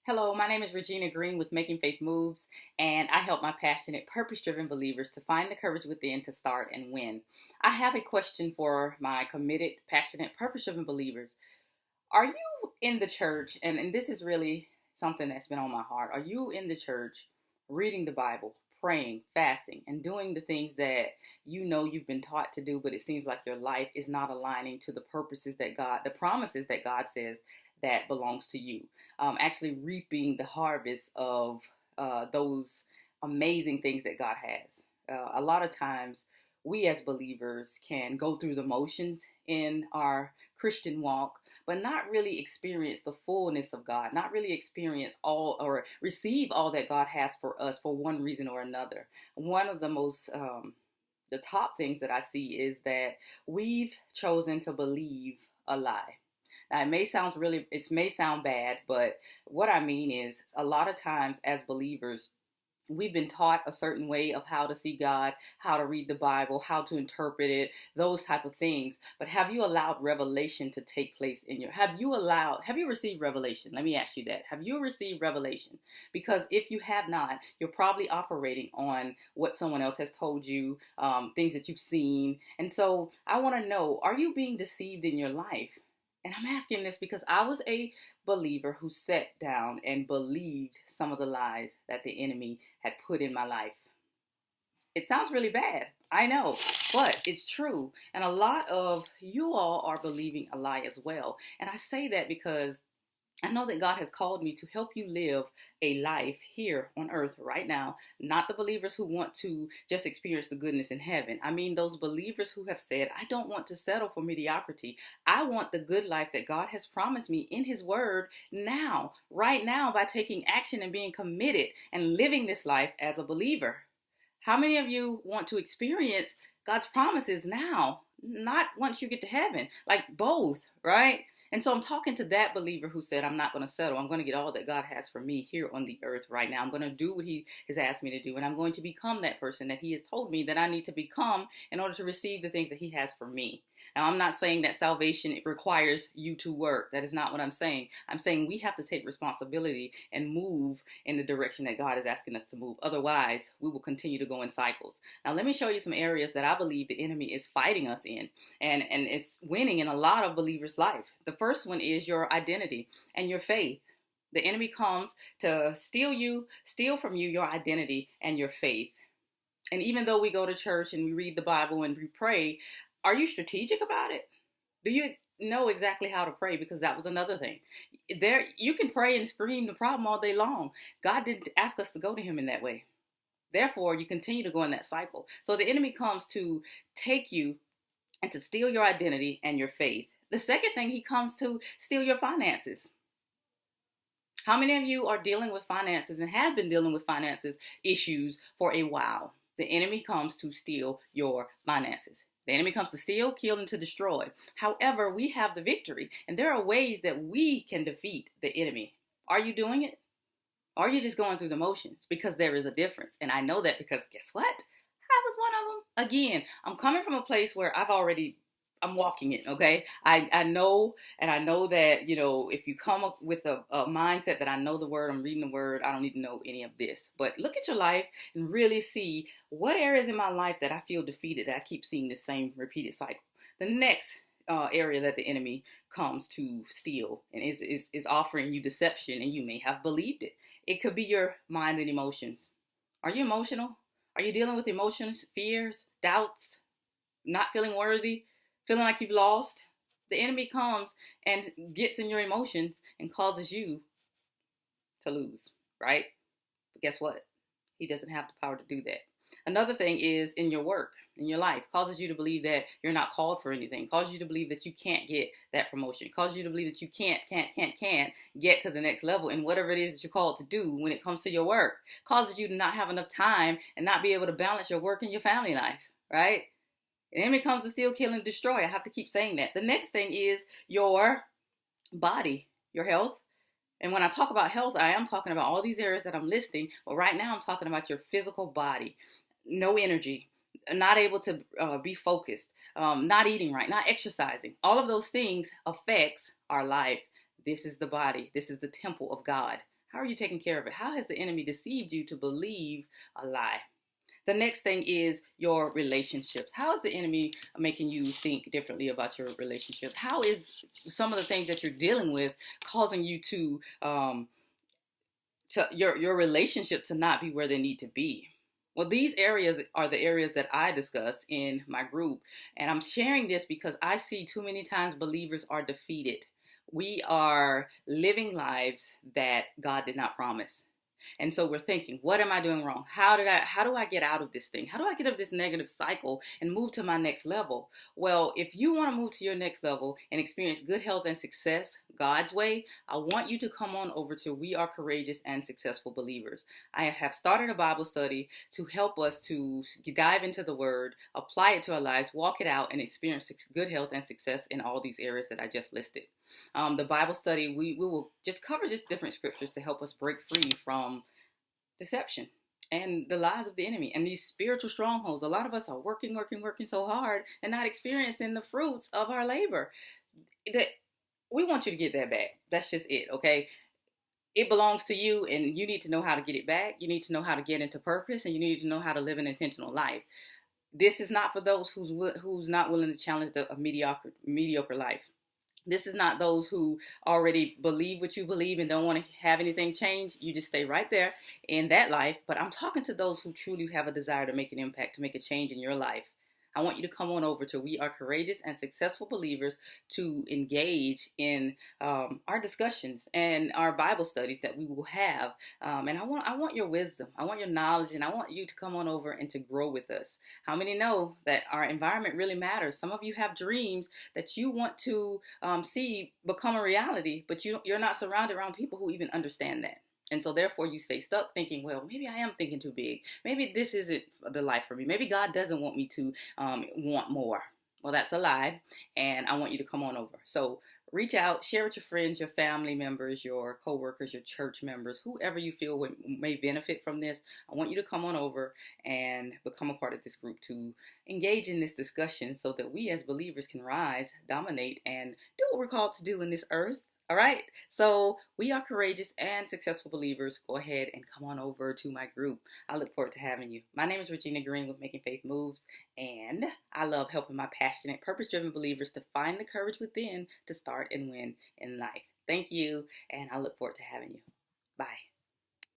Hello, my name is Regina Green with Making Faith Moves, and I help my passionate, purpose driven believers to find the courage within to start and win. I have a question for my committed, passionate, purpose driven believers. Are you in the church? And this is really something that's been on my heart. Are you in the church reading the Bible, praying, fasting, and doing the things that you know you've been taught to do, but it seems like your life is not aligning to the purposes that God, the promises that God says that belongs to you? Actually reaping the harvest of those amazing things that God has. A lot of times, we as believers can go through the motions in our Christian walk, but not really experience the fullness of God, not really experience all or receive all that God has for us for one reason or another. One of the the top things that I see is that we've chosen to believe a lie. Now, it may sound bad, but what I mean is a lot of times as believers, we've been taught a certain way of how to see God, how to read the Bible, how to interpret it, those type of things. But have you allowed revelation to take place in your, have you received revelation? Let me ask you that. Have you received revelation? Because if you have not, you're probably operating on what someone else has told you, things that you've seen. And so I want to know, are you being deceived in your life? And I'm asking this because I was a believer who sat down and believed some of the lies that the enemy had put in my life. It sounds really bad, I know, but it's true. And a lot of you all are believing a lie as well. And I say that because I know that God has called me to help you live a life here on earth right now, not the believers who want to just experience the goodness in heaven. I mean, those believers who have said, I don't want to settle for mediocrity. I want the good life that God has promised me in His Word now, right now, by taking action and being committed and living this life as a believer. How many of you want to experience God's promises now, not once you get to heaven? Like both, right? And so I'm talking to that believer who said, I'm not going to settle. I'm going to get all that God has for me here on the earth right now. I'm going to do what He has asked me to do. And I'm going to become that person that He has told me that I need to become in order to receive the things that He has for me. Now, I'm not saying that salvation requires you to work. That is not what I'm saying. I'm saying we have to take responsibility and move in the direction that God is asking us to move. Otherwise, we will continue to go in cycles. Now, let me show you some areas that I believe the enemy is fighting us in. And it's winning in a lot of believers' life. The first one is your identity and your faith. The enemy comes to steal from you your identity and your faith. And even though we go to church and we read the Bible and we pray, are you strategic about it? Do you know exactly how to pray? Because that was another thing. There, you can pray and scream the problem all day long. God didn't ask us to go to Him in that way. Therefore, you continue to go in that cycle. So the enemy comes to take you and to steal your identity and your faith. The second thing, he comes to steal your finances. How many of you are dealing with finances and have been dealing with finances issues for a while? The enemy comes to steal your finances. The enemy comes to steal, kill, and to destroy. However, we have the victory, and there are ways that we can defeat the enemy. Are you doing it? Or are you just going through the motions? Because there is a difference. And I know that because guess what? I was one of them. Again, I'm coming from a place where I'm walking it, okay? I know, and I know that, if you come up with a mindset that I know the word, I'm reading the word, I don't need to know any of this. But look at your life and really see what areas in my life that I feel defeated, that I keep seeing the same repeated cycle. The next area that the enemy comes to steal and is offering you deception, and you may have believed it. It could be your mind and emotions. Are you emotional? Are you dealing with emotions, fears, doubts, not feeling worthy, feeling like you've lost? The enemy comes and gets in your emotions and causes you to lose, right? But guess what? He doesn't have the power to do that. Another thing is in your work, in your life, causes you to believe that you're not called for anything, causes you to believe that you can't get that promotion, causes you to believe that you can't get to the next level in whatever it is that you're called to do when it comes to your work, causes you to not have enough time and not be able to balance your work and your family life, right? The enemy comes to steal, kill, and destroy. I have to keep saying that. The next thing is your body, your health. And when I talk about health, I am talking about all these areas that I'm listing. But right now I'm talking about your physical body. No energy, not able to be focused, not eating right, not exercising. All of those things affects our life. This is the body. This is the temple of God. How are you taking care of it? How has the enemy deceived you to believe a lie? The next thing is your relationships. How is the enemy making you think differently about your relationships? How is some of the things that you're dealing with causing you to your relationship to not be where they need to be? Well, these areas are the areas that I discuss in my group. And I'm sharing this because I see too many times believers are defeated. We are living lives that God did not promise. And so we're thinking, what am I doing wrong? How do I get out of this thing? How do I get out of this negative cycle and move to my next level? Well, if you want to move to your next level and experience good health and success God's way, I want you to come on over to We Are Courageous and Successful Believers. I have started a Bible study to help us to dive into the word, apply it to our lives, walk it out, and experience good health and success in all these areas that I just listed. The Bible study, we will just cover just different scriptures to help us break free from deception and the lies of the enemy and these spiritual strongholds. A lot of us are working so hard and not experiencing the fruits of our labor. We want you to get that back. That's just it, okay? It belongs to you, and you need to know how to get it back. You need to know how to get into purpose, and you need to know how to live an intentional life. This is not for those who's not willing to challenge a mediocre life. This is not those who already believe what you believe and don't want to have anything change. You just stay right there in that life. But I'm talking to those who truly have a desire to make an impact, to make a change in your life. I want you to come on over to We Are Courageous and Successful Believers to engage in our discussions and our Bible studies that we will have. And I want your wisdom. I want your knowledge, and I want you to come on over and to grow with us. How many know that our environment really matters? Some of you have dreams that you want to see become a reality, but you're not surrounded around people who even understand that. And so therefore you stay stuck thinking, well, maybe I am thinking too big. Maybe this isn't the life for me. Maybe God doesn't want me to want more. Well, that's a lie. And I want you to come on over. So reach out, share with your friends, your family members, your coworkers, your church members, whoever you feel may benefit from this. I want you to come on over and become a part of this group to engage in this discussion so that we as believers can rise, dominate, and do what we're called to do in this earth. All right, so We Are Courageous and Successful Believers. Go ahead and come on over to my group. I look forward to having you. My name is Regina Green with Making Faith Moves, and I love helping my passionate, purpose-driven believers to find the courage within to start and win in life. Thank you, and I look forward to having you. Bye.